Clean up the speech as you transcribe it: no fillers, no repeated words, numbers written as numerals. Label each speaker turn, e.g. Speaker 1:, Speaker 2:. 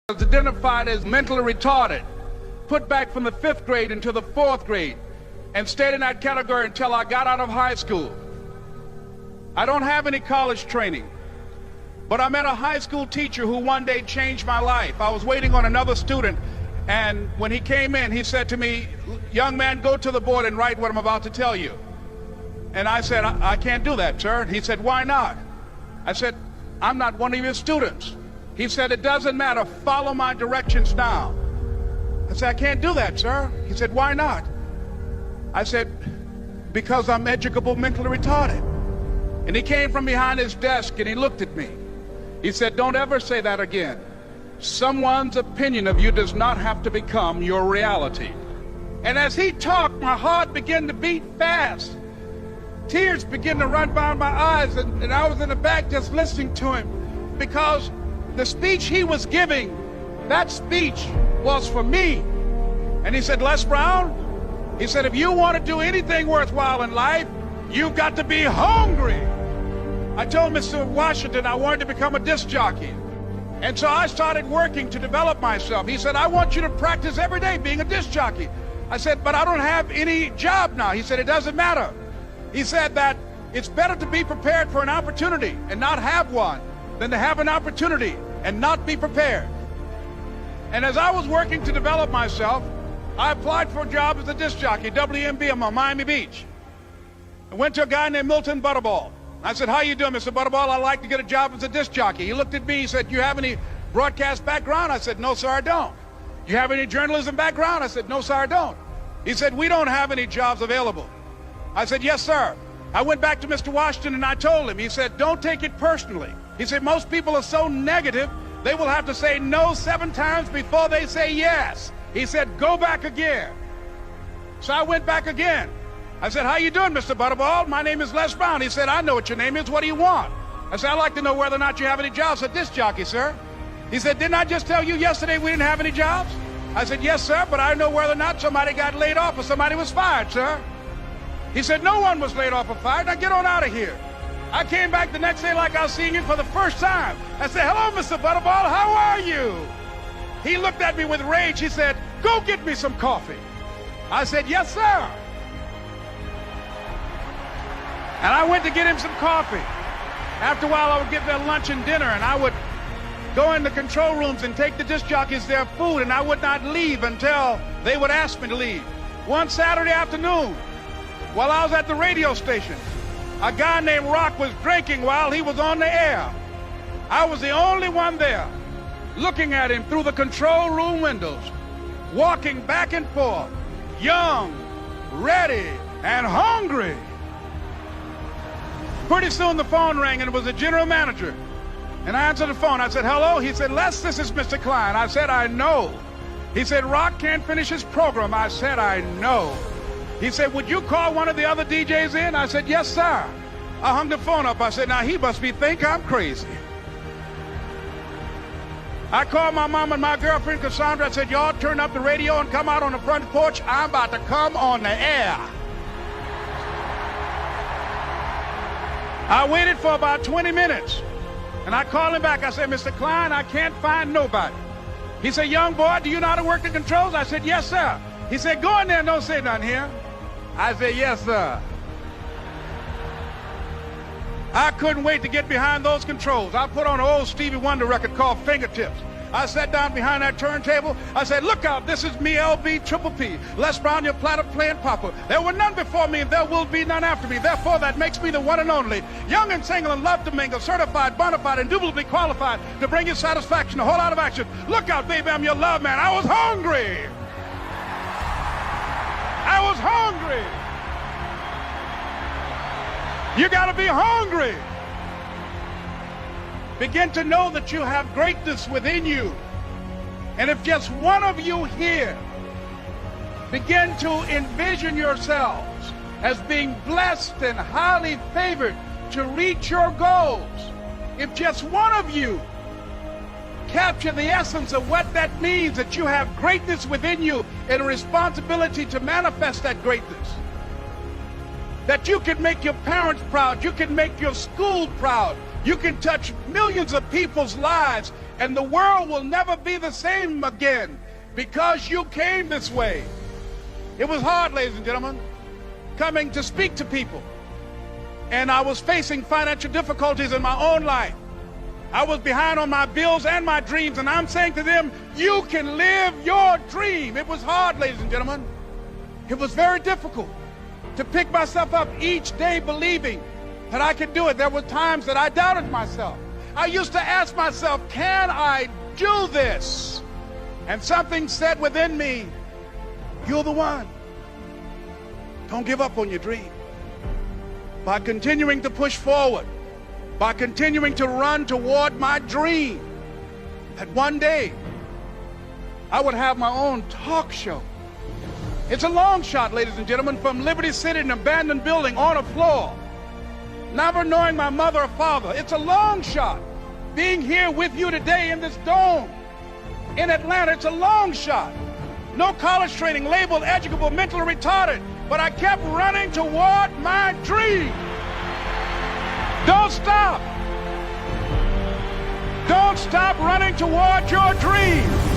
Speaker 1: was identified as mentally retarded, put back from the 5th grade into the 4th grade, and stayed in that category until I got out of high school. I don't have any college training, but I met a high school teacher who one day changed my life. I was waiting on another student, and when he came in, he said to me, "Young man, go to the board and write what I'm about to tell you." And I said, I can't do that, sir. He said, "Why not?" I said, "I'm not one of your students." He said, "It doesn't matter. Follow my directions now." I said, "I can't do that, sir." He said, "Why not?" I said, "Because I'm educable mentally retarded." And he came from behind his desk and he looked at me. He said, "Don't ever say that again. Someone's opinion of you does not have to become your reality." And as he talked, my heart began to beat fast. Tears began to run down my eyes, and I was in the back just listening to him, because the speech he was giving, that speech was for me. And he said, "Les Brown," he said, "if you want to do anything worthwhile in life, you've got to be hungry." I told Mr. Washington I wanted to become a disc jockey. And so I started working to develop myself. He said, "I want you to practice every day being a disc jockey." I said, "But I don't have any job now." He said, "It doesn't matter." He said that it's better to be prepared for an opportunity and not have one than to have an opportunity and not be prepared. And as I was working to develop myself, I applied for a job as a disc jockey, WMBM on Miami Beach. I went to a guy named Milton Butterball. I said, "How you doing, Mr. Butterball? I'd like to get a job as a disc jockey." He looked at me, he said, "You have any broadcast background?" I said, "No, sir, I don't." "You have any journalism background?" I said, "No, sir, I don't." He said, "We don't have any jobs available." I said, "Yes, sir." I went back to Mr. Washington and I told him. He said, "Don't take it personally." He said, "Most people are so negative, they will have to say no 7 times before they say yes." He said, "Go back again." So I went back again. I said, "How you doing, Mr. Butterball? My name is Les Brown." He said, "I know what your name is. What do you want?" I said, "I'd like to know whether or not you have any jobs at disc jockey, sir." He said, "Didn't I just tell you yesterday we didn't have any jobs?" I said, "Yes, sir, but I know whether or not somebody got laid off or somebody was fired, sir." He said, "No one was laid off or fired. Now get on out of here." I came back the next day like I was seeing him for the first time. I said, "Hello, Mr. Butterball, how are you?" He looked at me with rage. He said, "Go get me some coffee." I said, "Yes, sir." And I went to get him some coffee. After a while, I would get their lunch and dinner, and I would go in the control rooms and take the disc jockeys their food, and I would not leave until they would ask me to leave. One Saturday afternoon, while I was at the radio station, a guy named Rock was drinking while he was on the air. I was the only one there, looking at him through the control room windows, walking back and forth, young, ready, and hungry. Pretty soon the phone rang, and it was the general manager. And I answered the phone. I said, "Hello?" He said, "Les, this is Mr. Klein." I said, "I know." He said, "Rock can't finish his program." I said, "I know." He said, "Would you call one of the other DJs in?" I said, "Yes, sir." I hung the phone up. I said, "Now he must think I'm crazy." I called my mom and my girlfriend, Cassandra. I said, "Y'all turn up the radio and come out on the front porch. I'm about to come on the air." I waited for about 20 minutes, and I called him back. I said, "Mr. Klein, I can't find nobody." He said, "Young boy, do you know how to work the controls?" I said, "Yes, sir." He said, "Go in there and don't say nothing here." I said, "Yes, sir." I couldn't wait to get behind those controls. I put on an old Stevie Wonder record called Fingertips. I sat down behind that turntable. I said, "Look out, this is me, LB Triple P, Les Brown, your platter playing papa. There were none before me and there will be none after me. Therefore, that makes me the one and only. Young and single and love to mingle, certified, bona fide, indubitably qualified to bring you satisfaction, a whole lot of action. Look out, baby, I'm your love man." I was hungry. I was hungry. You got to be hungry. Begin to know that you have greatness within you. And if just one of you here begin to envision yourselves as being blessed and highly favored to reach your goals, if just one of you capture the essence of what that means, that you have greatness within you and a responsibility to manifest that greatness, that you can make your parents proud, you can make your school proud, you can touch millions of people's lives And the world will never be the same again because you came this way. It was hard, ladies and gentlemen, coming to speak to people. And I was facing financial difficulties in my own life. I was behind on my bills and my dreams, and I'm saying to them, you can live your dream. It was hard, ladies and gentlemen. It was very difficult to pick myself up each day believing that I could do it. There were times that I doubted myself. I used to ask myself, can I do this? And something said within me, you're the one. Don't give up on your dream. By continuing to push forward, by continuing to run toward my dream, that one day I would have my own talk show. It's a long shot, ladies and gentlemen, from Liberty City, an abandoned building on a floor, never knowing my mother or father. It's a long shot. Being here with you today in this dome in Atlanta, it's a long shot. No college training, labeled educable, mentally retarded, but I kept running toward my dream. Don't stop. Don't stop running toward your dream.